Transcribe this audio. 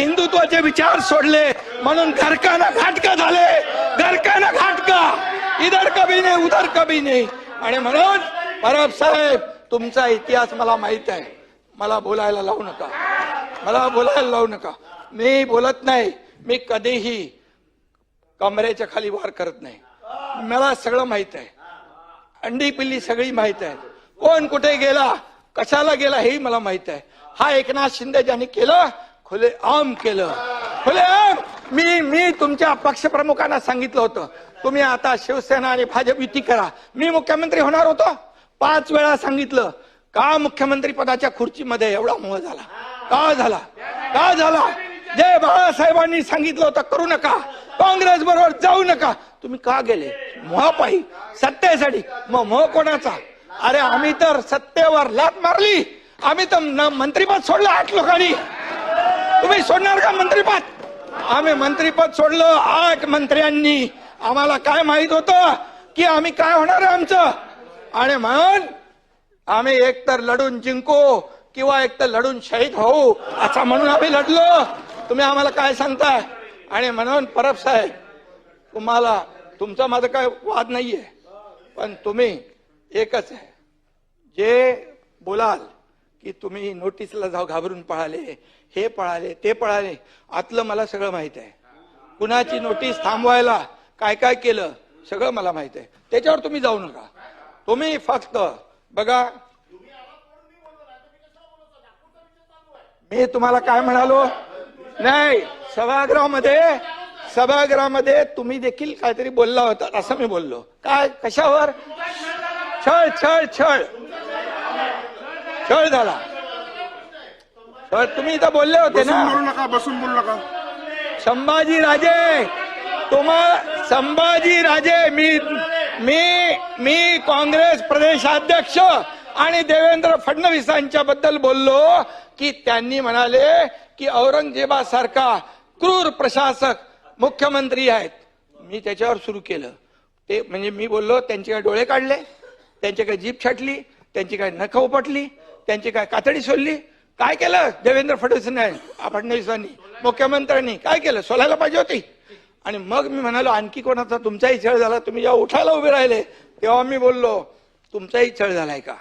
हिंदुत्वाचे विचार सोडले म्हणून घरकाना घाटका झाले. घरकाना घाटका, इधर कभी नाही उधर कभी नाही. आणि म्हणून परब साहेब, तुमचा इतिहास मला माहित आहे. मला बोलायला लावू नका, मला बोलायला लावू नका. मी बोलत नाही, मी कधीही कमरेच्या खाली वार करत नाही. मला सगळं माहित आहे, अंडी पिल्ली सगळी माहित आहे. कोण कुठे गेला, कशाला गेला हेही मला माहित आहे. हा एकनाथ शिंदे ज्यांनी केलं, खुलेआम केलं, खुलेआम. मी तुमच्या पक्षप्रमुखांना सांगितलं होतं, तुम्ही आता शिवसेना आणि भाजप युती करा. मी मुख्यमंत्री होणार होतो, 5 वेळा सांगितलं. का मुख्यमंत्री पदाच्या खुर्चीमध्ये एवढा मोह झाला? का झाला? का झाला? जे बाळासाहेबांनी सांगितलं होतं करू नका, काँग्रेस बरोबर जाऊ नका, तुम्ही का गेले? मोहापायी, सत्तेसाठी. मग मोह कोणाचा? अरे आम्ही तर सत्तेवर लात मारली, आम्ही तर मंत्रीपद सोडलं 8 लोकांनी. तुम्ही सोडणार का मंत्रीपद? आम्ही मंत्रीपद सोडलं 8 मंत्र्यांनी. आम्हाला काय माहित होतं की आम्ही काय होणार आहे आमचं. आणि म्हणून आम्ही एकतर लढून जिंकू किंवा एकतर लढून शहीद होऊ, असं म्हणून आम्ही लढलो. तुम्ही आम्हाला काय सांगताय? आणि म्हणून परब साहेब, तुम्हाला तुमचा माझा काय वाद नाहीये, पण तुम्ही एकच आहे, जे बोलाल की तुम्ही नोटीसला जाऊ घाबरून पळाले, हे पळाले ते पळाले, आतलं मला सगळं माहित आहे. कुणाची नोटीस थांबवायला काय काय केलं सगळं मला माहित आहे. त्याच्यावर तुम्ही जाऊ नका. तुम्ही फक्त बघा, मी तुम्हाला काय म्हणालो नाही, सभागृहामध्ये तुम्ही देखील काहीतरी बोलला होता असं मी बोललो. काय? कशावर? छळ छळ छळ छळ झाला. तर तुम्ही इथं बोलले होते ना, बसून बोलू नका. संभाजीराजे, संभाजीराजे, मी काँग्रेस प्रदेशाध्यक्ष आणि देवेंद्र फडणवीसांच्या बद्दल बोललो की त्यांनी म्हणाले की औरंगजेबासारखा क्रूर प्रशासक मुख्यमंत्री आहेत. मी त्याच्यावर सुरू केलं ते, म्हणजे मी बोललो त्यांचे काय डोळे काढले, त्यांची काय जीभ छाटली, त्यांची काय नख उपटली, त्यांची काय कातडी सोडली? काय केलं देवेंद्र फडणवीसांनी, मुख्यमंत्र्यांनी काय केलं? सोलायला पाहिजे होती. आणि मग मी म्हणालो आणखी कोणाचा तुमचाही छळ झाला? तुम्ही जेव्हा उठायला उभे राहिले तेव्हा मी बोललो तुमचाही छळ झालाय का?